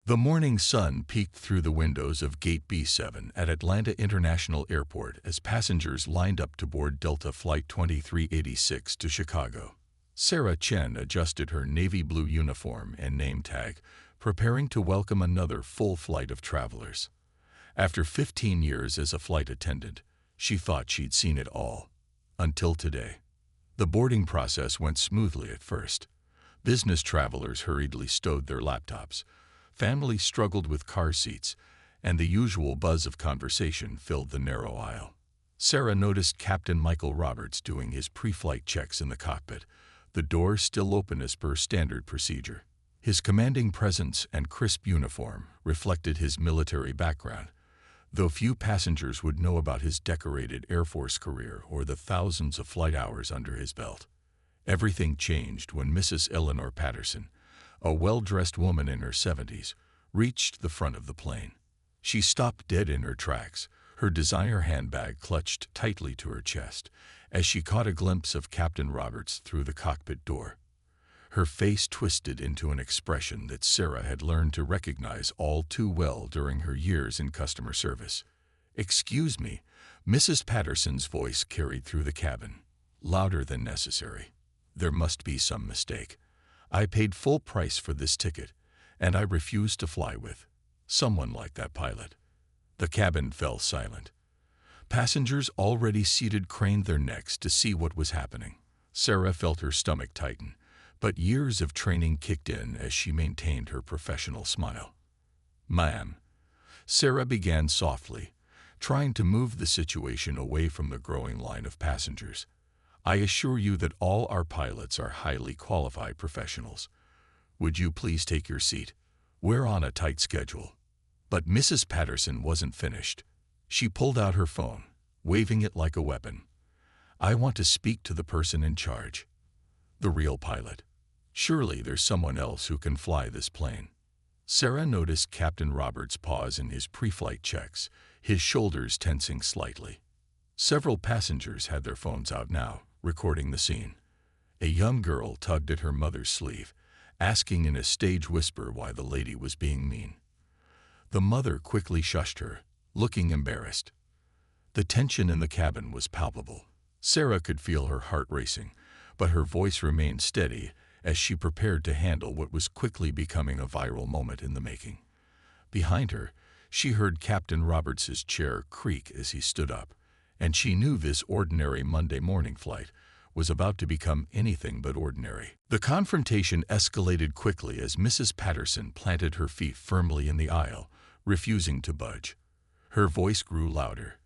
The morning sun peeked through the windows of Gate B7 at Atlanta International Airport as passengers lined up to board Delta Flight 2386 to Chicago. Sarah Chen adjusted her navy blue uniform and name tag, preparing to welcome another full flight of travelers. After 15 years as a flight attendant, she thought she'd seen it all. Until today. The boarding process went smoothly at first. Business travelers hurriedly stowed their laptops. Families struggled with car seats, and the usual buzz of conversation filled the narrow aisle. Sarah noticed Captain Michael Roberts doing his pre-flight checks in the cockpit, the doors still open as per standard procedure. His commanding presence and crisp uniform reflected his military background, though few passengers would know about his decorated Air Force career or the thousands of flight hours under his belt. Everything changed when Mrs. Eleanor Patterson, a well-dressed woman in her 70s, reached the front of the plane. She stopped dead in her tracks, her designer handbag clutched tightly to her chest, as she caught a glimpse of Captain Roberts through the cockpit door. Her face twisted into an expression that Sarah had learned to recognize all too well during her years in customer service. "Excuse me," Mrs. Patterson's voice carried through the cabin, louder than necessary. "There must be some mistake. I paid full price for this ticket, and I refuse to fly with someone like that pilot." The cabin fell silent. Passengers already seated craned their necks to see what was happening. Sarah felt her stomach tighten, but years of training kicked in as she maintained her professional smile. "Ma'am," Sarah began softly, trying to move the situation away from the growing line of passengers. "I assure you that all our pilots are highly qualified professionals. Would you please take your seat? We're on a tight schedule." But Mrs. Patterson wasn't finished. She pulled out her phone, waving it like a weapon. "I want to speak to the person in charge. The real pilot. Surely there's someone else who can fly this plane." Sarah noticed Captain Roberts pause in his pre-flight checks, his shoulders tensing slightly. Several passengers had their phones out now, recording the scene. A young girl tugged at her mother's sleeve, asking in a stage whisper why the lady was being mean. The mother quickly shushed her, looking embarrassed. The tension in the cabin was palpable. Sarah could feel her heart racing, but her voice remained steady as she prepared to handle what was quickly becoming a viral moment in the making. Behind her, she heard Captain Roberts's chair creak as he stood up, and she knew this ordinary Monday morning flight was about to become anything but ordinary. The confrontation escalated quickly as Mrs. Patterson planted her feet firmly in the aisle, refusing to budge. Her voice grew louder,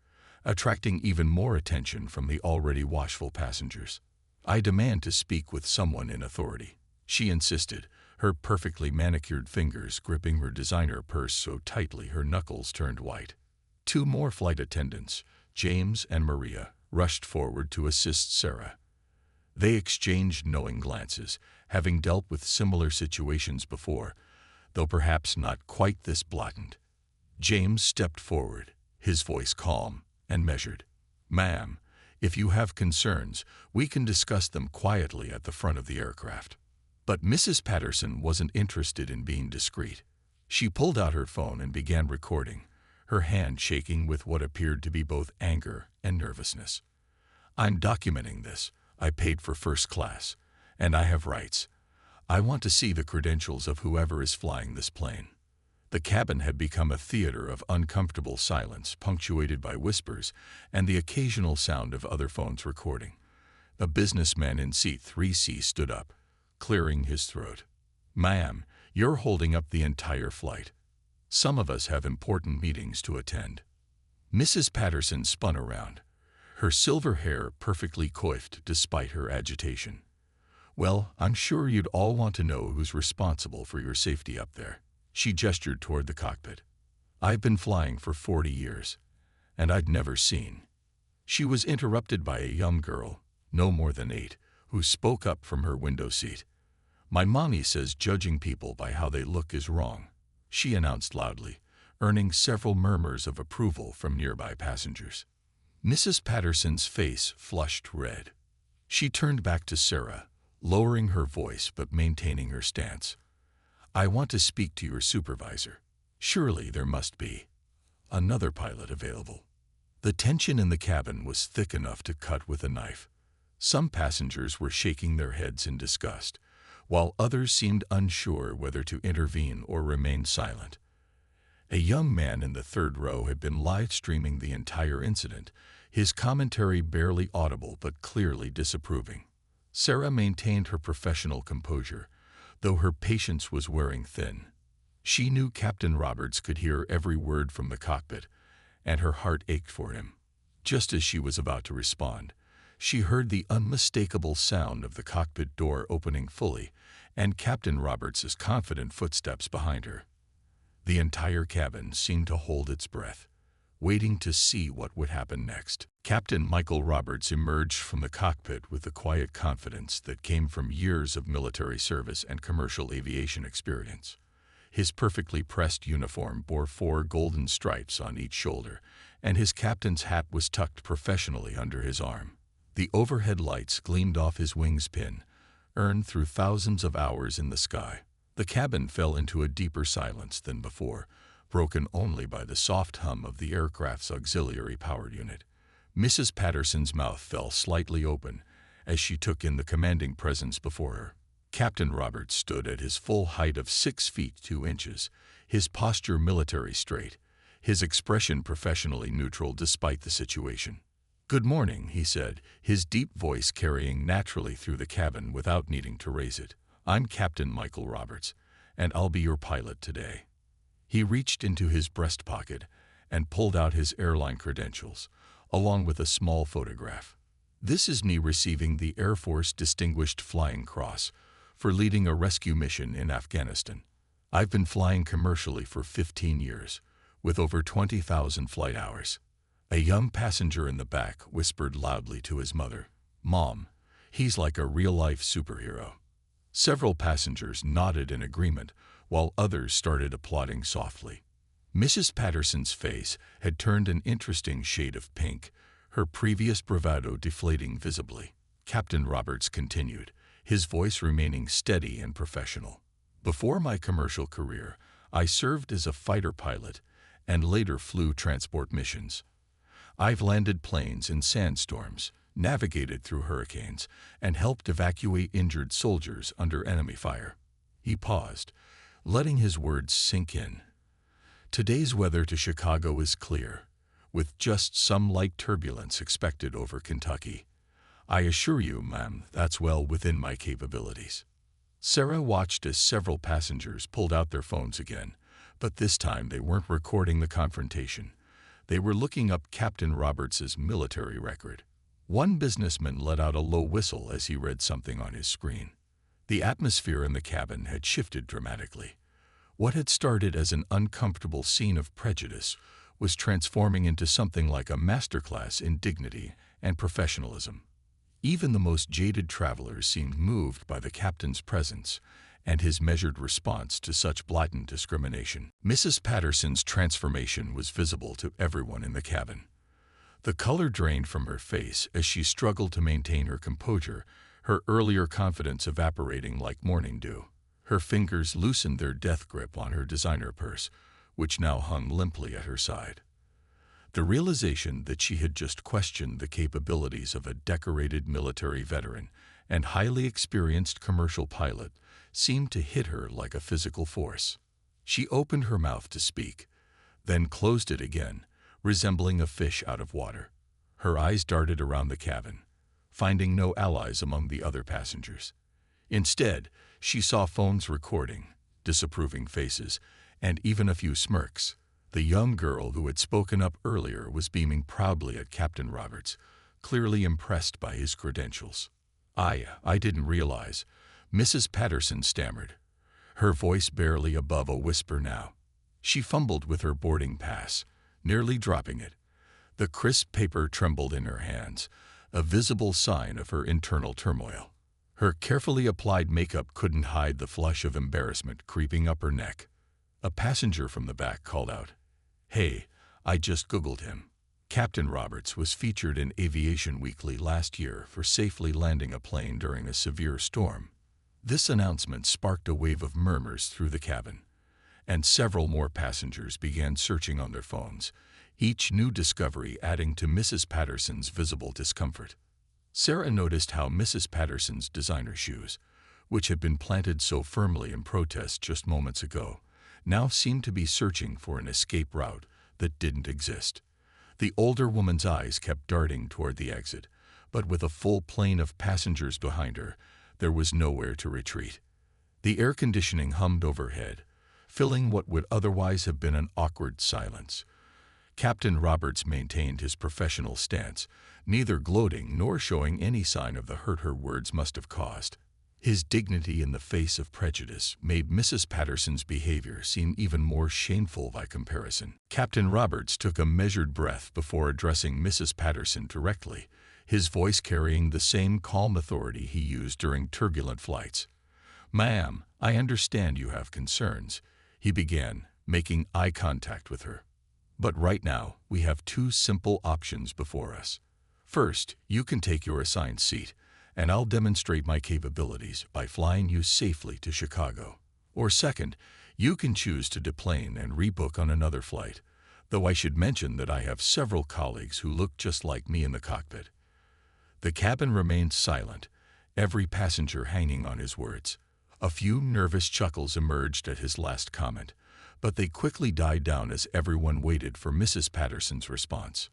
attracting even more attention from the already watchful passengers. "I demand to speak with someone in authority," she insisted, her perfectly manicured fingers gripping her designer purse so tightly her knuckles turned white. Two more flight attendants, James and Maria, rushed forward to assist Sarah. They exchanged knowing glances, having dealt with similar situations before, though perhaps not quite this blatant. James stepped forward, his voice calm and measured. "Ma'am, if you have concerns, we can discuss them quietly at the front of the aircraft." But Mrs. Patterson wasn't interested in being discreet. She pulled out her phone and began recording, her hand shaking with what appeared to be both anger and nervousness. "I'm documenting this. I paid for first class, and I have rights. I want to see the credentials of whoever is flying this plane." The cabin had become a theater of uncomfortable silence, punctuated by whispers and the occasional sound of other phones recording. A businessman in seat 3C stood up, clearing his throat. "Ma'am, you're holding up the entire flight. Some of us have important meetings to attend." Mrs. Patterson spun around, her silver hair perfectly coiffed despite her agitation. "Well, I'm sure you'd all want to know who's responsible for your safety up there." She gestured toward the cockpit. "I've been flying for 40 years, and I'd never seen." She was interrupted by a young girl, no more than 8, who spoke up from her window seat. "My mommy says judging people by how they look is wrong," she announced loudly, earning several murmurs of approval from nearby passengers. Mrs. Patterson's face flushed red. She turned back to Sarah, lowering her voice but maintaining her stance. "I want to speak to your supervisor." Surely there must be another pilot available. The tension in the cabin was thick enough to cut with a knife. Some passengers were shaking their heads in disgust, while others seemed unsure whether to intervene or remain silent. A young man in the third row had been live-streaming the entire incident, his commentary barely audible but clearly disapproving. Sarah maintained her professional composure, though her patience was wearing thin. She knew Captain Roberts could hear every word from the cockpit, and her heart ached for him. Just as she was about to respond, she heard the unmistakable sound of the cockpit door opening fully, and Captain Roberts's confident footsteps behind her. The entire cabin seemed to hold its breath, waiting to see what would happen next. Captain Michael Roberts emerged from the cockpit with the quiet confidence that came from years of military service and commercial aviation experience. His perfectly pressed uniform bore 4 golden stripes on each shoulder, and his captain's hat was tucked professionally under his arm. The overhead lights gleamed off his wings pin, earned through thousands of hours in the sky. The cabin fell into a deeper silence than before, broken only by the soft hum of the aircraft's auxiliary power unit. Mrs. Patterson's mouth fell slightly open as she took in the commanding presence before her. Captain Roberts stood at his full height of 6 feet 2 inches, his posture military straight, his expression professionally neutral despite the situation. "Good morning," he said, his deep voice carrying naturally through the cabin without needing to raise it. "I'm Captain Michael Roberts, and I'll be your pilot today." He reached into his breast pocket and pulled out his airline credentials, along with a small photograph. "This is me receiving the Air Force Distinguished Flying Cross for leading a rescue mission in Afghanistan. I've been flying commercially for 15 years, with over 20,000 flight hours." A young passenger in the back whispered loudly to his mother, "Mom, he's like a real-life superhero." Several passengers nodded in agreement, while others started applauding softly. Mrs. Patterson's face had turned an interesting shade of pink, her previous bravado deflating visibly. Captain Roberts continued, his voice remaining steady and professional. "Before my commercial career, I served as a fighter pilot and later flew transport missions. I've landed planes in sandstorms, navigated through hurricanes, and helped evacuate injured soldiers under enemy fire." He paused, letting his words sink in. "Today's weather to Chicago is clear, with just some light turbulence expected over Kentucky. I assure you, ma'am, that's well within my capabilities." Sarah watched as several passengers pulled out their phones again, but this time they weren't recording the confrontation. They were looking up Captain Roberts's military record. One businessman let out a low whistle as he read something on his screen. The atmosphere in the cabin had shifted dramatically. What had started as an uncomfortable scene of prejudice was transforming into something like a masterclass in dignity and professionalism. Even the most jaded travelers seemed moved by the captain's presence and his measured response to such blatant discrimination. Mrs. Patterson's transformation was visible to everyone in the cabin. The color drained from her face as she struggled to maintain her composure, her earlier confidence evaporating like morning dew. Her fingers loosened their death grip on her designer purse, which now hung limply at her side. The realization that she had just questioned the capabilities of a decorated military veteran and highly experienced commercial pilot seemed to hit her like a physical force. She opened her mouth to speak, then closed it again, resembling a fish out of water. Her eyes darted around the cabin, finding no allies among the other passengers. Instead, she saw phones recording, disapproving faces, and even a few smirks. The young girl who had spoken up earlier was beaming proudly at Captain Roberts, clearly impressed by his credentials. I didn't realize," Mrs. Patterson stammered, her voice barely above a whisper now. She fumbled with her boarding pass, nearly dropping it. The crisp paper trembled in her hands, a visible sign of her internal turmoil. Her carefully applied makeup couldn't hide the flush of embarrassment creeping up her neck. A passenger from the back called out, "Hey, I just Googled him." Captain Roberts was featured in Aviation Weekly last year for safely landing a plane during a severe storm. This announcement sparked a wave of murmurs through the cabin, and several more passengers began searching on their phones, each new discovery adding to Mrs. Patterson's visible discomfort. Sarah noticed how Mrs. Patterson's designer shoes, which had been planted so firmly in protest just moments ago, now seemed to be searching for an escape route that didn't exist. The older woman's eyes kept darting toward the exit, but with a full plane of passengers behind her, there was nowhere to retreat. The air conditioning hummed overhead, filling what would otherwise have been an awkward silence. Captain Roberts maintained his professional stance, neither gloating nor showing any sign of the hurt her words must have caused. His dignity in the face of prejudice made Mrs. Patterson's behavior seem even more shameful by comparison. Captain Roberts took a measured breath before addressing Mrs. Patterson directly, his voice carrying the same calm authority he used during turbulent flights. "Ma'am, I understand you have concerns," he began, making eye contact with her. "But right now, we have two simple options before us. First, you can take your assigned seat, and I'll demonstrate my capabilities by flying you safely to Chicago. Or second, you can choose to deplane and rebook on another flight, though I should mention that I have several colleagues who look just like me in the cockpit." The cabin remained silent, every passenger hanging on his words. A few nervous chuckles emerged at his last comment, but they quickly died down as everyone waited for Mrs. Patterson's response.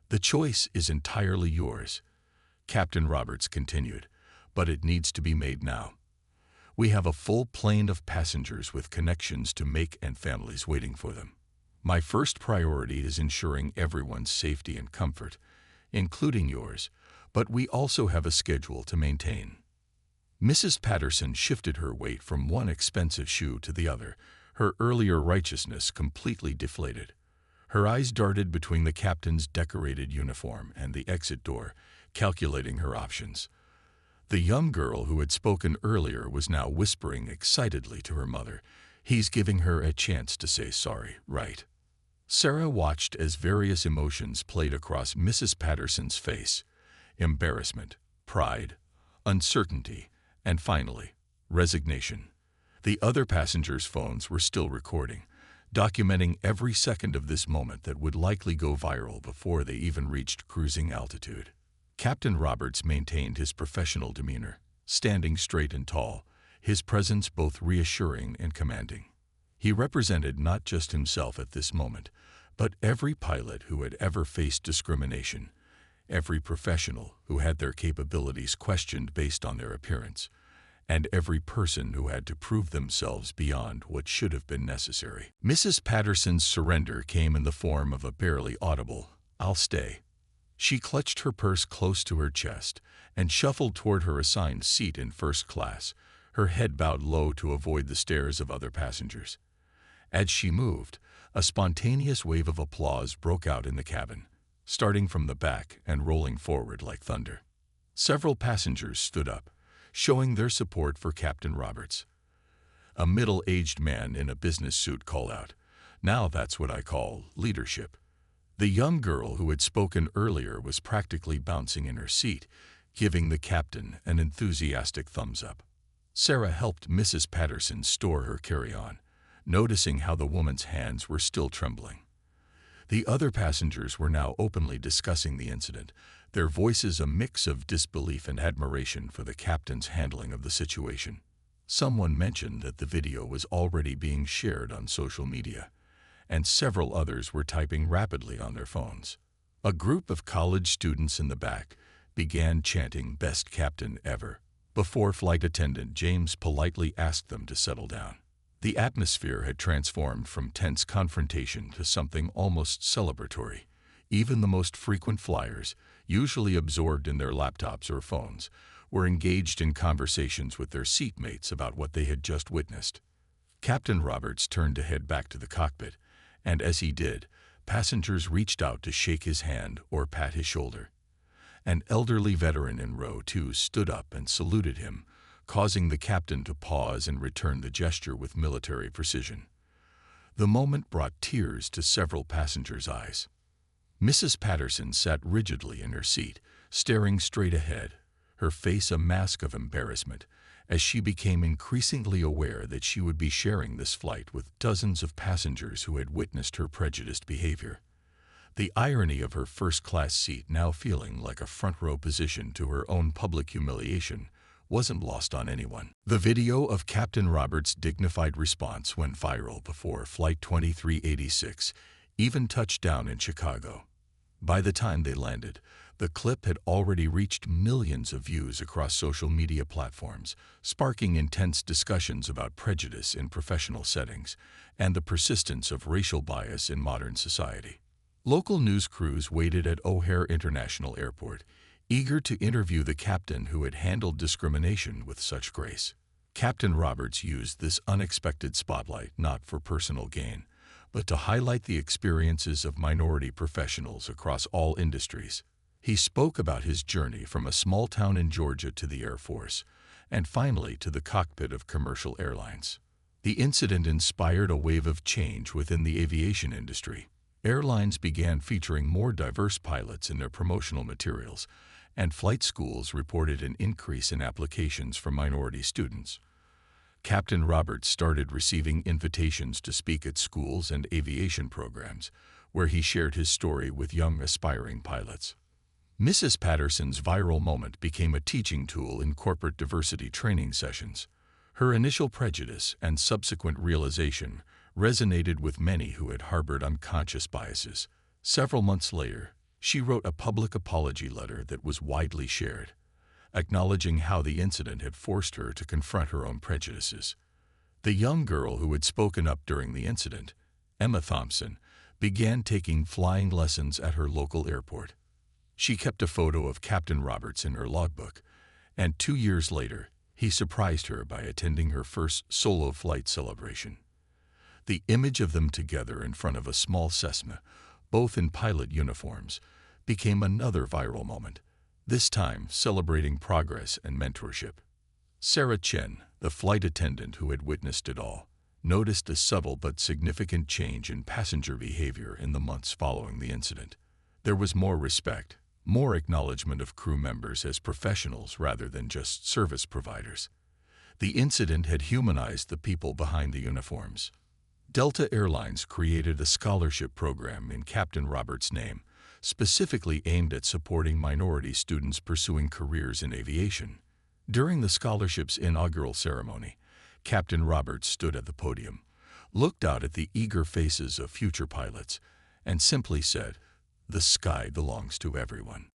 "The choice is entirely yours," Captain Roberts continued, "but it needs to be made now. We have a full plane of passengers with connections to make and families waiting for them. My first priority is ensuring everyone's safety and comfort, including yours, but we also have a schedule to maintain." Mrs. Patterson shifted her weight from one expensive shoe to the other, her earlier righteousness completely deflated. Her eyes darted between the captain's decorated uniform and the exit door, calculating her options. The young girl who had spoken earlier was now whispering excitedly to her mother, "He's giving her a chance to say sorry, right?" Sarah watched as various emotions played across Mrs. Patterson's face: embarrassment, pride, uncertainty, and finally, resignation. The other passengers' phones were still recording, documenting every second of this moment that would likely go viral before they even reached cruising altitude. Captain Roberts maintained his professional demeanor, standing straight and tall, his presence both reassuring and commanding. He represented not just himself at this moment, but every pilot who had ever faced discrimination, every professional who had their capabilities questioned based on their appearance, and every person who had to prove themselves beyond what should have been necessary. Mrs. Patterson's surrender came in the form of a barely audible, "I'll stay." She clutched her purse close to her chest and shuffled toward her assigned seat in first class, her head bowed low to avoid the stares of other passengers. As she moved, a spontaneous wave of applause broke out in the cabin, starting from the back and rolling forward like thunder. Several passengers stood up, showing their support for Captain Roberts. A middle-aged man in a business suit called out, "Now that's what I call leadership." The young girl who had spoken earlier was practically bouncing in her seat, giving the captain an enthusiastic thumbs up. Sarah helped Mrs. Patterson store her carry-on, noticing how the woman's hands were still trembling. The other passengers were now openly discussing the incident, their voices a mix of disbelief and admiration for the captain's handling of the situation. Someone mentioned that the video was already being shared on social media, and several others were typing rapidly on their phones. A group of college students in the back began chanting "Best Captain Ever," before flight attendant James politely asked them to settle down. The atmosphere had transformed from tense confrontation to something almost celebratory. Even the most frequent flyers, usually absorbed in their laptops or phones, were engaged in conversations with their seatmates about what they had just witnessed. Captain Roberts turned to head back to the cockpit, and as he did, passengers reached out to shake his hand or pat his shoulder. An elderly veteran in row 2 stood up and saluted him, causing the captain to pause and return the gesture with military precision. The moment brought tears to several passengers' eyes. Mrs. Patterson sat rigidly in her seat, staring straight ahead, her face a mask of embarrassment, as she became increasingly aware that she would be sharing this flight with dozens of passengers who had witnessed her prejudiced behavior. The irony of her first-class seat now feeling like a front-row position to her own public humiliation wasn't lost on anyone. The video of Captain Roberts' dignified response went viral before Flight 2386 even touched down in Chicago. By the time they landed, the clip had already reached millions of views across social media platforms, sparking intense discussions about prejudice in professional settings and the persistence of racial bias in modern society. Local news crews waited at O'Hare International Airport, eager to interview the captain who had handled discrimination with such grace. Captain Roberts used this unexpected spotlight not for personal gain, but to highlight the experiences of minority professionals across all industries. He spoke about his journey from a small town in Georgia to the Air Force, and finally to the cockpit of commercial airlines. The incident inspired a wave of change within the aviation industry. Airlines began featuring more diverse pilots in their promotional materials, and flight schools reported an increase in applications from minority students. Captain Roberts started receiving invitations to speak at schools and aviation programs, where he shared his story with young aspiring pilots. Mrs. Patterson's viral moment became a teaching tool in corporate diversity training sessions. Her initial prejudice and subsequent realization resonated with many who had harbored unconscious biases. Several months later, she wrote a public apology letter that was widely shared, acknowledging how the incident had forced her to confront her own prejudices. The young girl who had spoken up during the incident, Emma Thompson, began taking flying lessons at her local airport. She kept a photo of Captain Roberts in her logbook, and 2 years later, he surprised her by attending her first solo flight celebration. The image of them together in front of a small Cessna, both in pilot uniforms, became another viral moment, this time celebrating progress and mentorship. Sarah Chen, the flight attendant who had witnessed it all, noticed a subtle but significant change in passenger behavior in the months following the incident. There was more respect, more acknowledgement of crew members as professionals rather than just service providers. The incident had humanized the people behind the uniforms. Delta Airlines created a scholarship program in Captain Roberts' name, specifically aimed at supporting minority students pursuing careers in aviation. During the scholarship's inaugural ceremony, Captain Roberts stood at the podium, looked out at the eager faces of future pilots, and simply said, "The sky belongs to everyone."